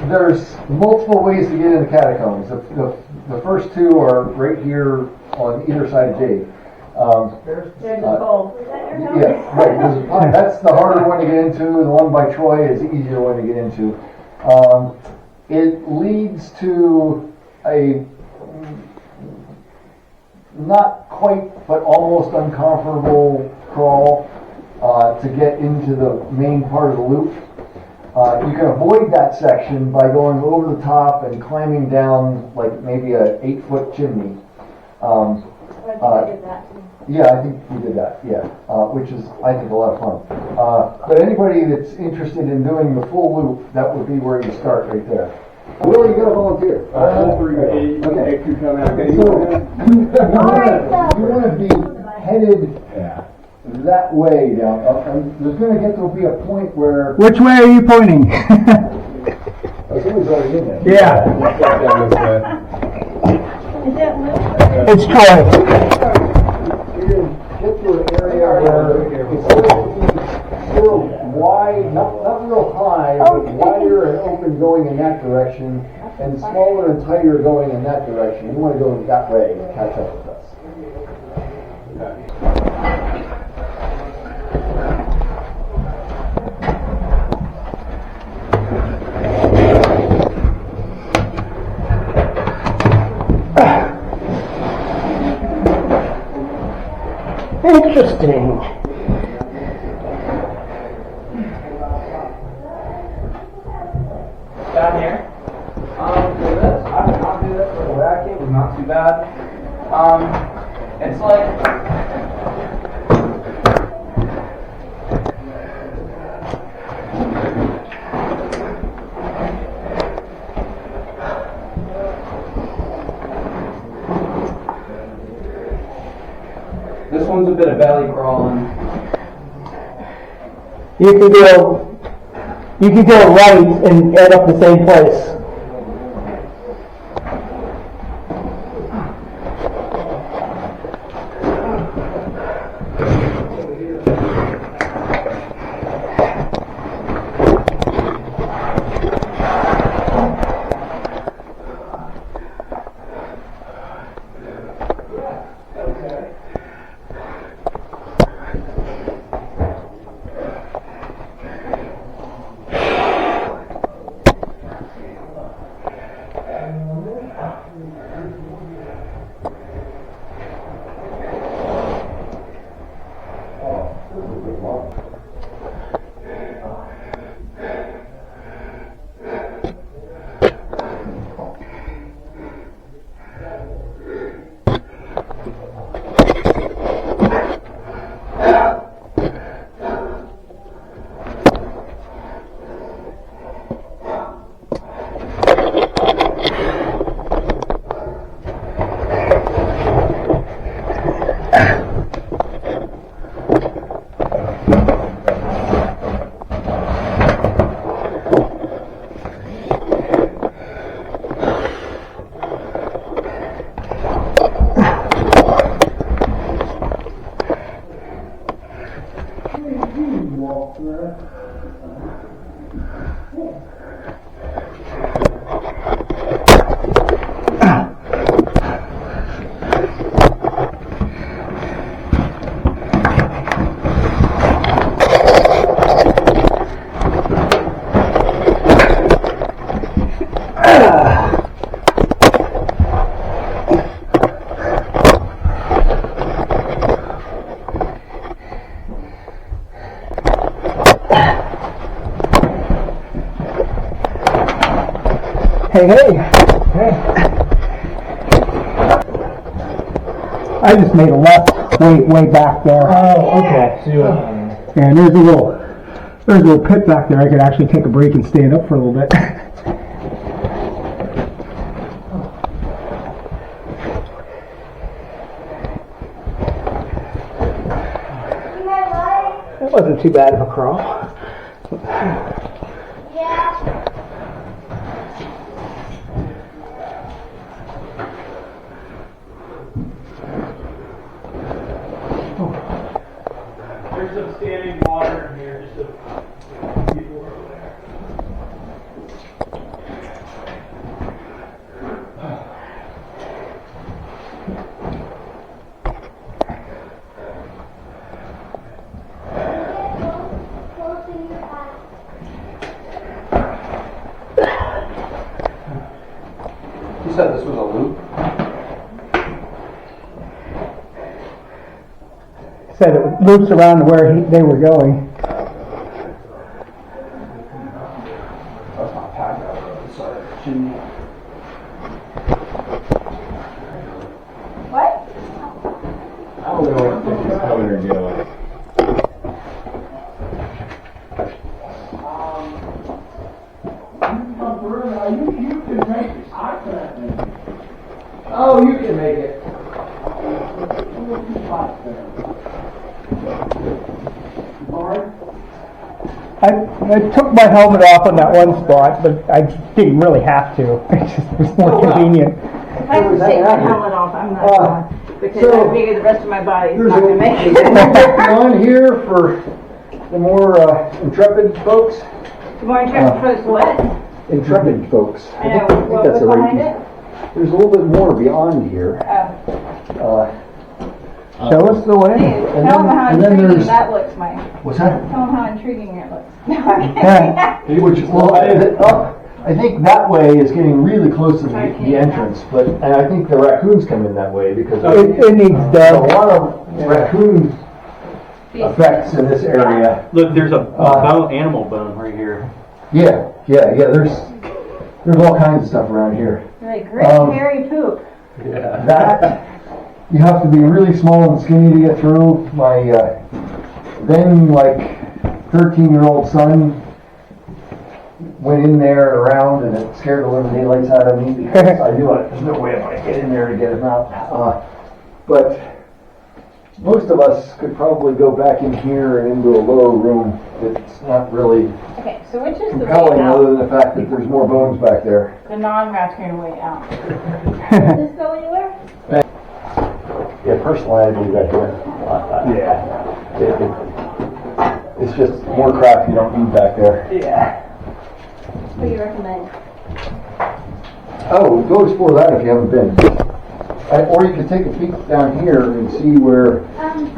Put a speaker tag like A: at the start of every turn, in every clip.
A: There's multiple ways to get into catacombs. The first two are right here on either side of Jade.
B: There's a bowl. Is that your house?
A: Yeah, right. That's the harder one to get into. The one by Troy is the easier one to get into. It leads to a not quite, but almost uncomfortable crawl to get into the main part of the loop. You can avoid that section by going over the top and climbing down like maybe an 8-foot chimney.
B: I think I did that too.
A: Yeah, I think we did that, yeah, which is, I think, a lot of fun. But anybody that's interested in doing the full loop, that would be where you start right there. Will, you got to volunteer. Okay. So you want to be headed that way down. There's going to get to be a point where...
C: Which way are you pointing?
A: Somebody's already in there.
C: Yeah.
B: Is that Luke?
C: It's Troy.
A: You're going to get to an area where it's sort of wide, not real high, but wider and open going in that direction, and smaller and tighter going in that direction. You want to go that way to catch up with us.
C: Interesting.
D: Down here. For this, I would not do this for the vacuum. It's not too bad. It's like this one's a bit of belly crawling.
C: You can go right and end up the same place. Hey. I just made a left way back there.
E: Oh, okay. See what
C: and there's a little pit back there. I could actually take a break and stand up for a little bit. It wasn't too bad of a crawl.
B: Yeah.
D: There's some standing water in here. said this was a loop?
C: Said it loops around to where they were going.
D: That's not packed out road, sorry. Shouldn't be.
B: What?
E: I don't know if this is coming or going.
D: Oh, you can make it.
C: I took my helmet off on that one spot, but I didn't really have to. It just was more convenient.
B: If I have to take my helmet off, I'm not going. Because
A: so
B: I figure the rest of my body is
A: There's
B: not going to make it.
A: on here for the more intrepid folks.
B: More interested for what?
A: Intrepid folks.
B: I know.
A: think
B: What
A: that's
B: was
A: the right
B: behind
A: piece.
B: it?
A: There's a little bit more beyond here.
C: Show us the way.
B: Dude,
A: and
B: tell them
A: then-
B: how
A: and then
B: intriguing
A: there's-
B: that looks, Mike.
A: What's that?
B: Tell them how intriguing it looks.
A: I think that way is getting really close to the entrance, but and I think the raccoons come in that way because
C: It needs
A: there's a
C: done.
A: lot of raccoon effects in this area.
F: Look, there's a bone, animal bone right here.
A: Yeah. There's all kinds of stuff around here.
B: Like great hairy poop.
F: Yeah.
A: That you have to be really small and skinny to get through. My then 13-year-old son went in there around and it scared the living daylights out of me because I knew there's no way I'm going to get in there to get him out. But most of us could probably go back in here and into a lower room. It's not really
B: Okay, so which is the way
A: compelling other
B: out?
A: than the fact that there's more bones back there.
B: The non-raccoon way out. Does this go anywhere?
A: Yeah, personally, I believe that here. It's just more crap you don't need back there.
F: Yeah.
B: What do you recommend?
A: Oh, go explore that if you haven't been. Or you could take a peek down here and see where. I'm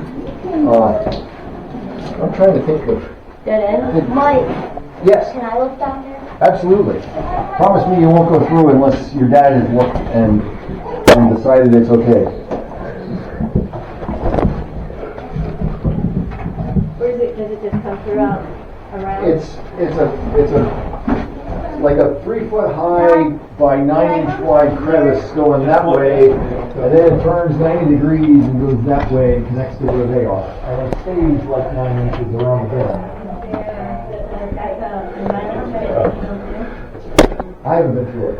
A: trying to think of.
G: Dead end? Mike,
A: Yes,
G: can I look down there?
A: absolutely. Promise me you won't go through unless your dad has looked and decided it's okay.
B: Or is it, does it just come throughout around?
A: It's a like a 3-foot high by 9-inch wide crevice going that way, and then it turns 90 degrees and goes that way and connects to where they are. And it stays like 9 inches around the bend. I haven't been through it.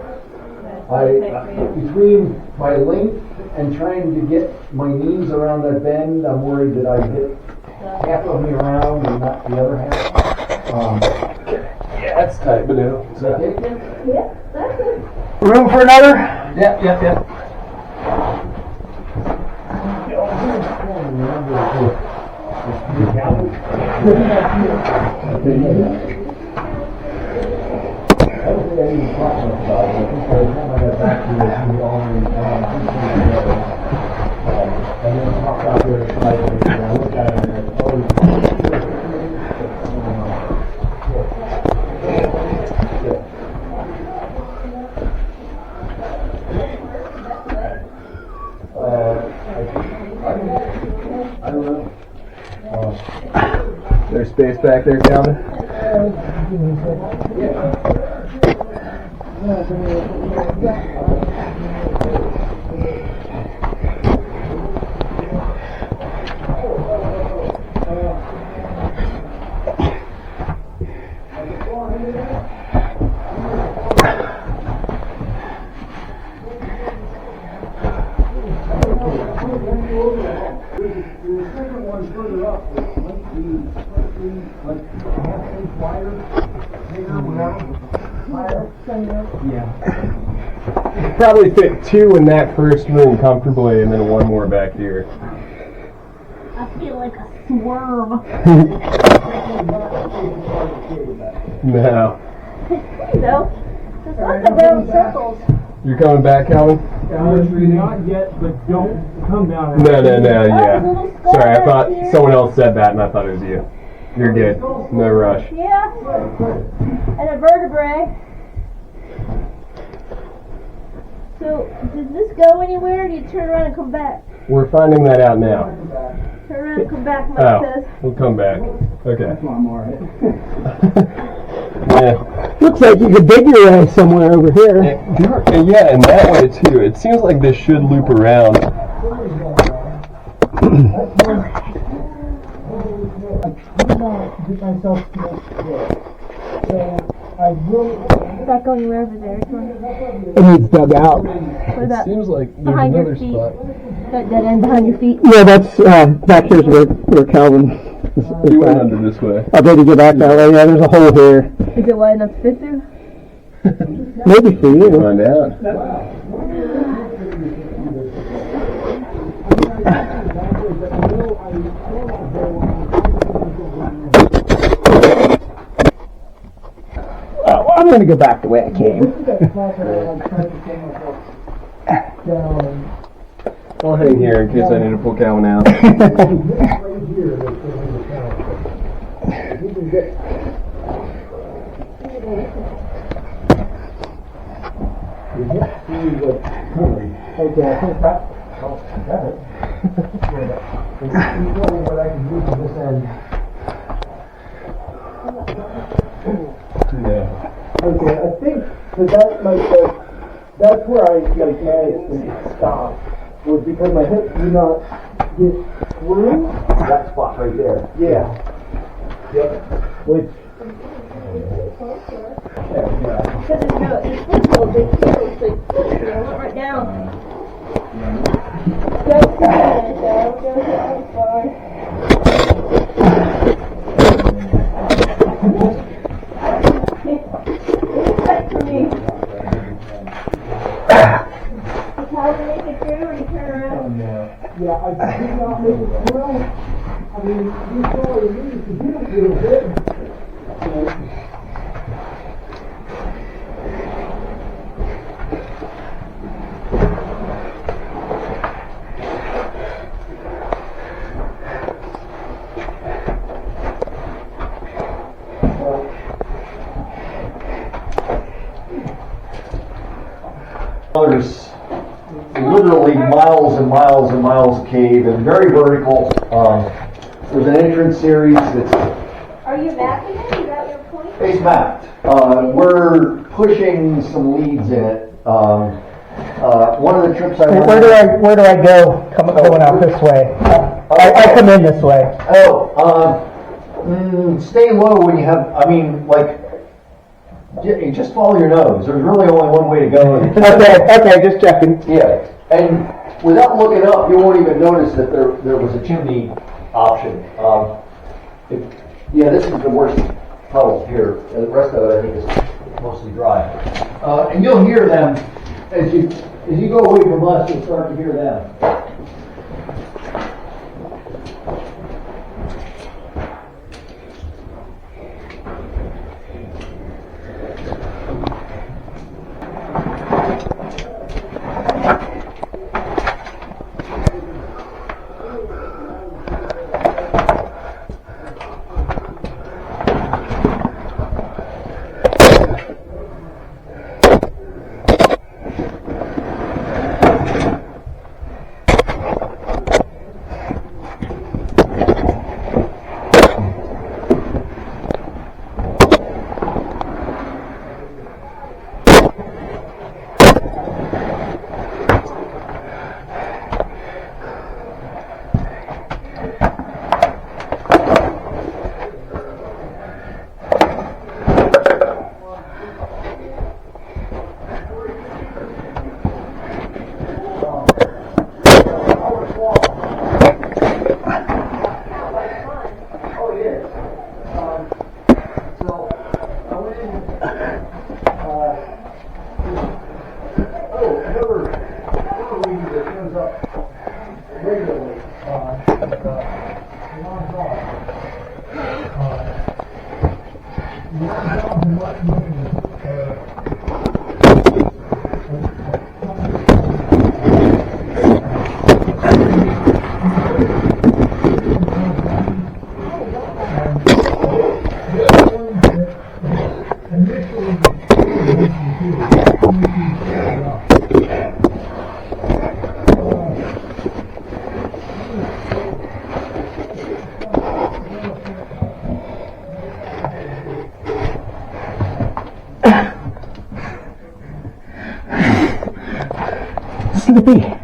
A: Between my length and trying to get my knees around that bend, I'm worried that I get half of me around and not the other half.
E: Yeah, that's tight, but no.
A: Is that it?
G: Yeah, that's it.
C: Room for another?
A: Yeah. I don't think I even talked much about it. I think by the time I got back to it, we already and then talked out there sideways, and I looked at it and I I don't know.
E: There's space back there, Calvin? Probably fit 2 in that first room comfortably, and then 1 more back here.
G: I feel like a swarm.
E: No.
G: You know, there's lots of round circles.
E: You're coming back, Calvin?
C: Not yet, but don't come down.
E: No, yeah.
G: little square
E: Sorry, I thought
G: here.
E: someone else said that, and I thought it was you. You're good. No rush.
G: Yeah. And a vertebrae. So, does this go anywhere, or do you turn around and come back?
E: We're finding that out now.
G: Turn around and come back, Mike
E: Oh,
G: says.
E: we'll come back. Okay.
C: That's why I'm alright.
E: Yeah.
C: Looks like you could dig your way somewhere over here.
E: Yeah, and that way too. It seems like this should loop around.
G: Is that going wherever there?
C: It needs dug out.
G: What about
E: Seems like there's
G: behind your
E: another
G: feet?
E: spot.
G: That dead end behind your feet?
C: Yeah, that's back here's where Calvin is
E: You went
C: back.
E: under this way.
C: I'll be able to get back that way. Yeah, there's a hole here.
G: Is it wide enough to fit through?
C: Maybe for you.
E: Find out.
C: Oh, I'm going to go back the way I came.
E: I'll hang here in case I need to pull Calvin out.
A: Okay, I think that. Oh, I got it. It's really what I can do from this end.
E: Yeah.
C: Okay, I think that that's where I managed to stop. Was because my hips did not get through.
A: That spot right there.
C: Yeah.
A: Yep.
C: Which.
G: Because it's football, big toe, so I went right down. Don't do that, don't go that far. It's tight for me. How do you make it through or you turn around?
C: Yeah, I did not make it through. I mean, you saw the news to do a little bit.
A: There's literally miles and miles and miles of cave and very vertical. There's an entrance series that's
G: Are you mapping it? Is that your point?
A: it's mapped. We're pushing some leads in it. One of the trips I went
C: Where do I go? Going out this way. I come in this way.
A: Stay low when you have. I mean, like. Just follow your nose. There's really only one way to go.
C: Okay, just checking.
A: Yeah, and without looking up, you won't even notice that there was a chimney option. This is the worst puddle here. The rest of it, I think, is mostly dry. And you'll hear them as you go away from us. You'll start to hear them.
C: to be.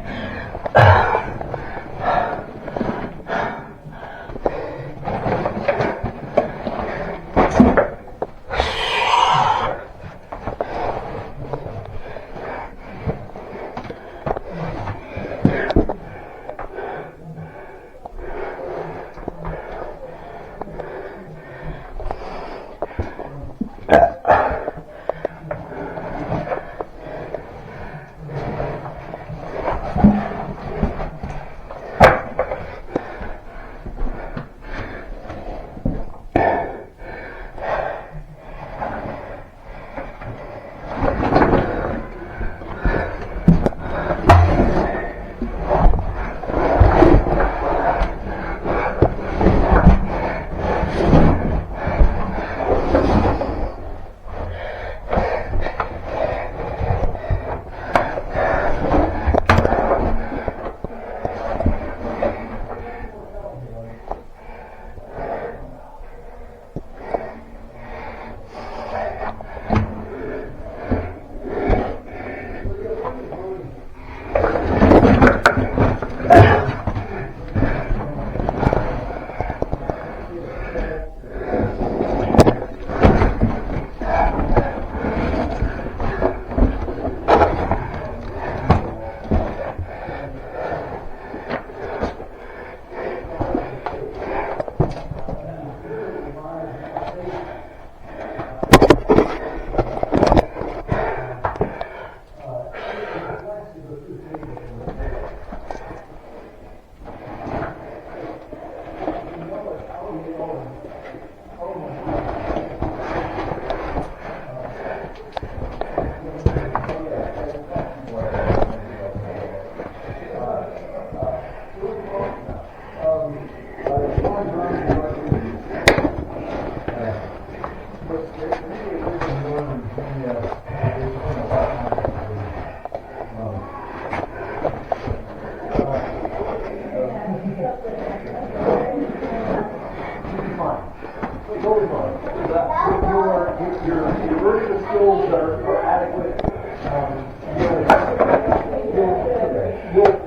A: Your vertical skills are adequate.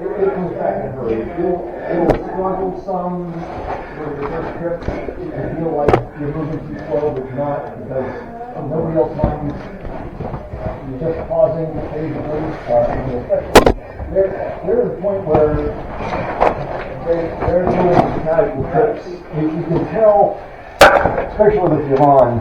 A: It comes back in a hurry. You'll struggle some with your first trip and feel like you're moving too slow, but you're not, because nobody else minds. You're just pausing occasionally, and especially they're at the point where they're doing mechanical trips. You can tell, especially with Yvonne.